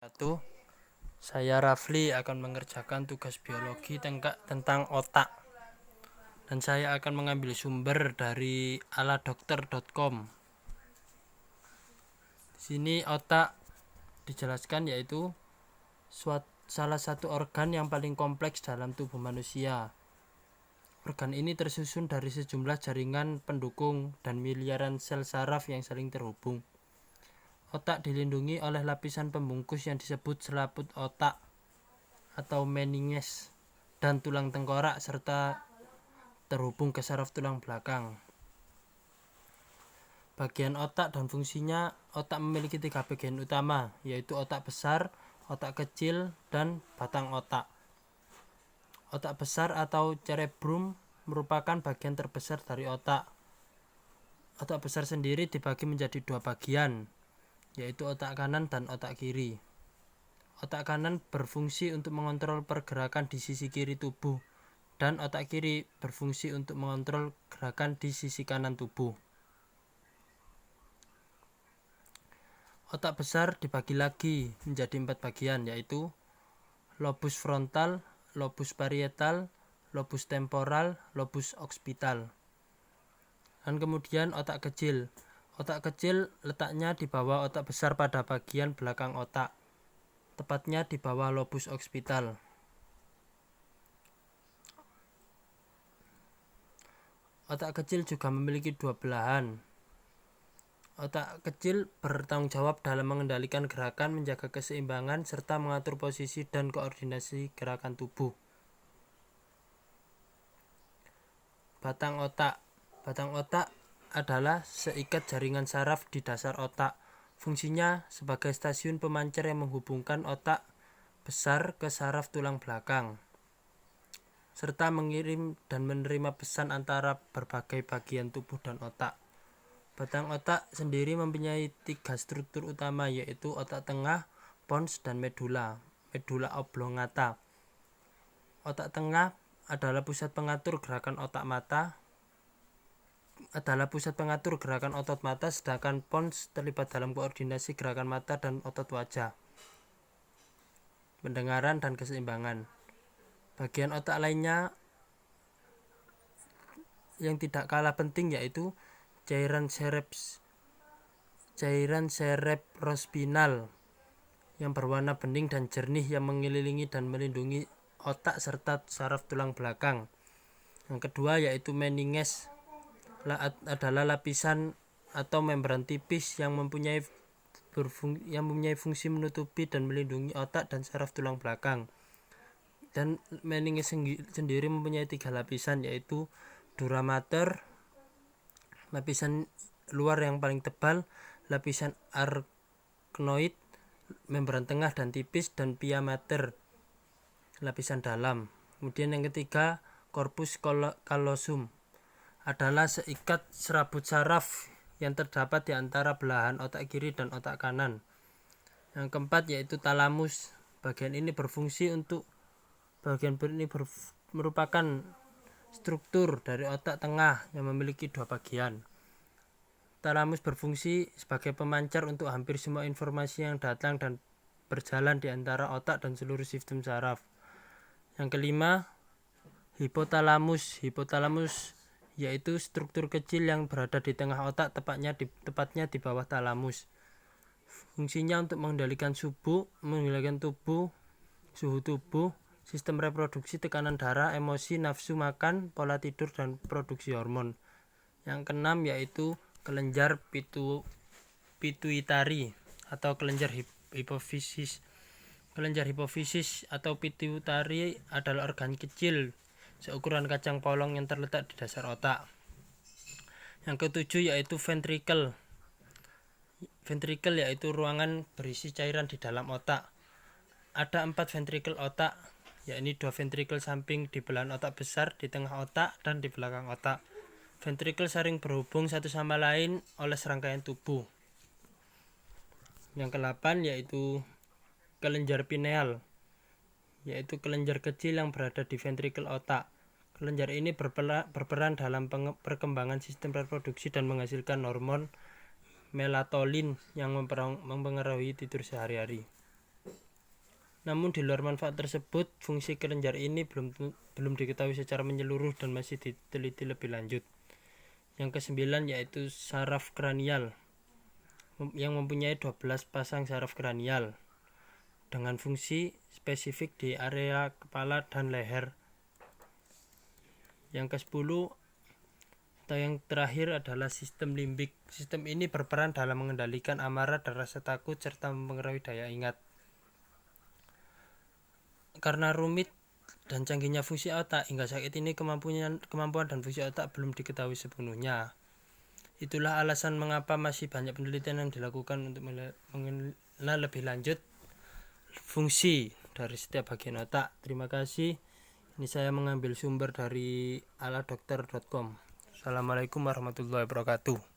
Satu, saya Rafli akan mengerjakan tugas biologi tentang otak, dan saya akan mengambil sumber dari aladokter.com. Di sini otak dijelaskan yaitu salah satu organ yang paling kompleks dalam tubuh manusia. Organ ini tersusun dari sejumlah jaringan pendukung dan miliaran sel saraf yang saling terhubung. Otak dilindungi oleh lapisan pembungkus yang disebut selaput otak atau meninges dan tulang tengkorak serta terhubung ke saraf tulang belakang. Bagian otak dan fungsinya: otak memiliki 3 bagian utama, yaitu otak besar, otak kecil, dan batang otak. Otak besar atau cerebrum merupakan bagian terbesar dari otak. Otak besar sendiri dibagi menjadi 2 bagian, yaitu otak kanan dan otak kiri. Otak kanan berfungsi untuk mengontrol pergerakan di sisi kiri tubuh, dan otak kiri berfungsi untuk mengontrol gerakan di sisi kanan tubuh. Otak besar dibagi lagi menjadi 4 bagian, yaitu lobus frontal, lobus parietal, lobus temporal, lobus occipital. Dan kemudian otak kecil. Otak kecil letaknya di bawah otak besar pada bagian belakang otak, tepatnya di bawah lobus occipital. Otak kecil juga memiliki 2 belahan. Otak kecil bertanggung jawab dalam mengendalikan gerakan, menjaga keseimbangan, serta mengatur posisi dan koordinasi gerakan tubuh. Batang otak. Batang otak adalah seikat jaringan saraf di dasar otak. Fungsinya sebagai stasiun pemancar yang menghubungkan otak besar ke saraf tulang belakang, serta mengirim dan menerima pesan antara berbagai bagian tubuh dan otak. Batang otak sendiri mempunyai 3 struktur utama, yaitu otak tengah, pons, dan medula oblongata. Otak tengah adalah pusat pengatur gerakan otot mata, sedangkan pons terlibat dalam koordinasi gerakan mata dan otot wajah, pendengaran, dan keseimbangan. Bagian otak lainnya yang tidak kalah penting yaitu cairan cerebrospinal yang berwarna bening dan jernih yang mengelilingi dan melindungi otak serta saraf tulang belakang. Yang kedua yaitu meninges, adalah lapisan atau membran tipis yang mempunyai fungsi menutupi dan melindungi otak dan saraf tulang belakang. Dan meninges sendiri mempunyai 3 lapisan, yaitu dura mater, lapisan luar yang paling tebal, lapisan arachnoid, membran tengah dan tipis, dan pia mater, lapisan dalam. Kemudian yang ketiga, corpus callosum, adalah seikat serabut saraf yang terdapat di antara belahan otak kiri dan otak kanan. Yang keempat yaitu talamus. Bagian ini merupakan struktur dari otak tengah yang memiliki 2 bagian. Talamus berfungsi sebagai pemancar untuk hampir semua informasi yang datang dan berjalan di antara otak dan seluruh sistem saraf. Yang kelima, hipotalamus. Hipotalamus yaitu struktur kecil yang berada di tengah otak, tepatnya di bawah talamus. Fungsinya untuk mengendalikan tubuh, suhu tubuh, sistem reproduksi, tekanan darah, emosi, nafsu makan, pola tidur, dan produksi hormon. Yang keenam yaitu kelenjar pituitari atau kelenjar hipofisis. Kelenjar hipofisis atau pituitari adalah organ kecil seukuran kacang polong yang terletak di dasar otak. Yang ketujuh yaitu ventricle. Ventricle yaitu ruangan berisi cairan di dalam otak. Ada 4 ventricle otak, yakni 2 ventricle samping di belahan otak besar, di tengah otak, dan di belakang otak. Ventricle saling berhubung satu sama lain oleh serangkaian tubuh. Yang ke-8 yaitu kelenjar pineal, yaitu kelenjar kecil yang berada di ventricle otak. Kelenjar ini berperan dalam perkembangan sistem reproduksi dan menghasilkan hormon melatonin yang mempengaruhi tidur sehari-hari. Namun di luar manfaat tersebut, fungsi kelenjar ini belum diketahui secara menyeluruh dan masih diteliti lebih lanjut. Yang kesembilan yaitu saraf kranial, yang mempunyai 12 pasang saraf kranial dengan fungsi spesifik di area kepala dan leher. Yang ke-10 atau yang terakhir adalah sistem limbik. Sistem ini berperan dalam mengendalikan amarah dan rasa takut serta mempengaruhi daya ingat. Karena rumit dan canggihnya fungsi otak, hingga saat ini kemampuan dan fungsi otak belum diketahui sepenuhnya. Itulah alasan mengapa masih banyak penelitian yang dilakukan untuk mengenal lebih lanjut fungsi dari setiap bagian otak. Terima kasih. Ini saya mengambil sumber dari aladokter.com. Assalamualaikum warahmatullahi wabarakatuh.